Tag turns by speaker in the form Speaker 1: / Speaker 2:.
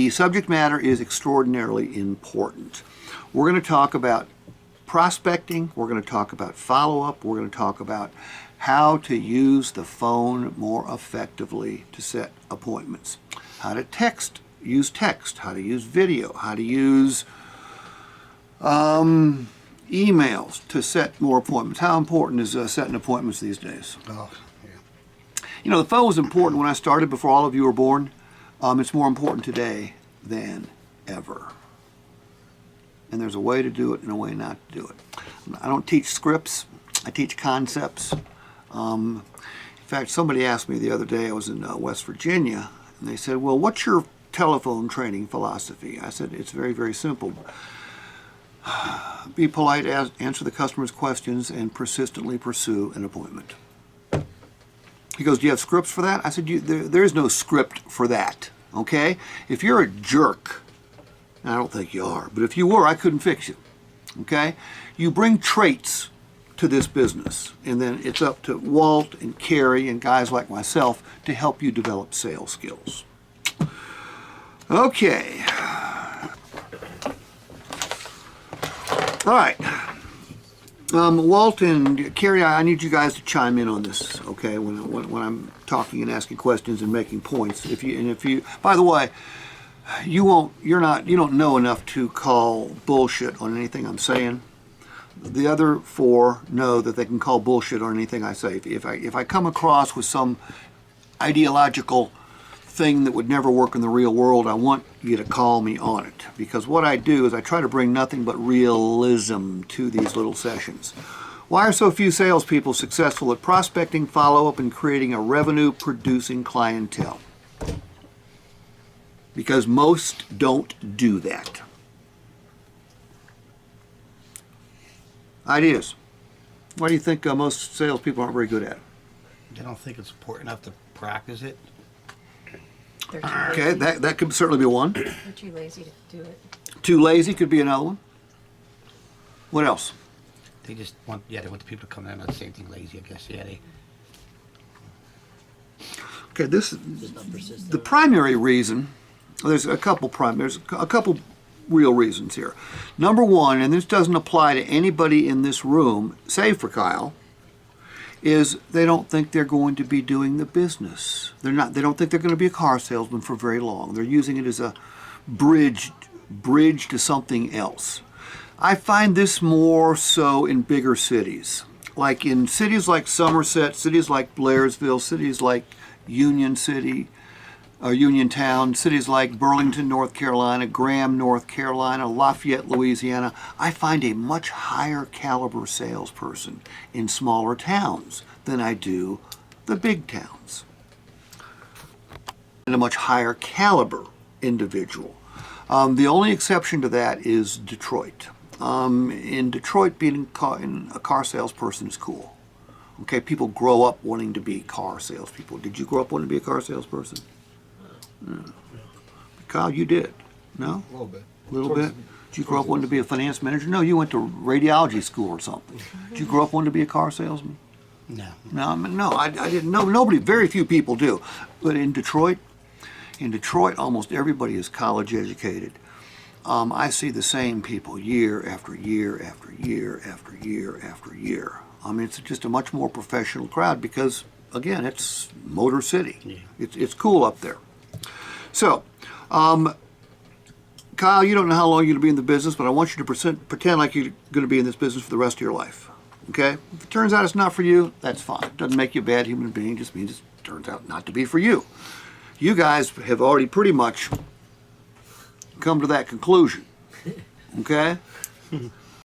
Speaker 1: The subject matter is extraordinarily important. We're going to talk about prospecting, we're going to talk about follow-up, we're going to talk about how to use the phone more effectively to set appointments, how to use text, how to use video, how to use emails to set more appointments. How important is setting appointments these days?
Speaker 2: Oh, yeah.
Speaker 1: You know, the phone was important when I started before all of you were born. It's more important today than ever. And there's a way to do it and a way not to do it. I don't teach scripts, I teach concepts. In fact, somebody asked me the other day, I was in West Virginia, and they said, well, what's your telephone training philosophy? I said, it's very, very simple. Be polite, answer the customer's questions, and persistently pursue an appointment. He goes, do you have scripts for that? I said, there is no script for that, okay? If you're a jerk, I don't think you are, but if you were, I couldn't fix you, okay? You bring traits to this business, and then it's up to Walt and Carrie and guys like myself to help you develop sales skills. Okay. All right. Walt and Carrie, I need you guys to chime in on this, okay? When I'm talking and asking questions and making points. If you, by the way, you don't know enough to call bullshit on anything I'm saying. The other four know that they can call bullshit on anything I say. If I come across with some ideological thing that would never work in the real world, I want you to call me on it. Because what I do is I try to bring nothing but realism to these little sessions. Why are so few salespeople successful at prospecting, follow-up, and creating a revenue-producing clientele? Because most don't do that. Ideas. Why do you think most salespeople aren't very good at it?
Speaker 2: They don't think it's important enough to practice it.
Speaker 3: They're too
Speaker 1: Okay,
Speaker 3: lazy.
Speaker 1: that could certainly be one.
Speaker 3: They're too lazy to do it.
Speaker 1: Too lazy could be another one. What else?
Speaker 2: They just want, they want the people to come in. The same thing, lazy, I guess. Yeah,
Speaker 1: Okay, the primary reason. There's a couple real reasons here. Number one, and this doesn't apply to anybody in this room, save for Kyle, is they don't think they're going to be doing the business. They don't think they're going to be a car salesman for very long. They're using it as a bridge to something else. I find this more so in bigger cities. Like in cities like Somerset, cities like Blairsville, cities like Union City, or Uniontown, cities like Burlington, North Carolina, Graham, North Carolina, Lafayette, Louisiana. I find a much higher caliber salesperson in smaller towns than I do the big towns. And a much higher caliber individual. The only exception to that is Detroit. In Detroit, being a car salesperson is cool. Okay, people grow up wanting to be car salespeople. Did you grow up wanting to be a car salesperson? No. Kyle, you did. No?
Speaker 4: A little bit.
Speaker 1: A little bit? Did you grow up wanting to be a finance manager? No, you went to radiology school or something. Did you grow up wanting to be a car salesman?
Speaker 2: No.
Speaker 1: No, I didn't know. Nobody, very few people do. But in Detroit, almost everybody is college educated. I see the same people year after year after year after year after year. It's just a much more professional crowd because, again, it's Motor City. Yeah. It's cool up there. So, Kyle, you don't know how long you're going to be in the business, but I want you to pretend like you're going to be in this business for the rest of your life. Okay? If it turns out it's not for you, that's fine. It doesn't make you a bad human being. It just means it turns out not to be for you. You guys have already pretty much come to that conclusion. Okay?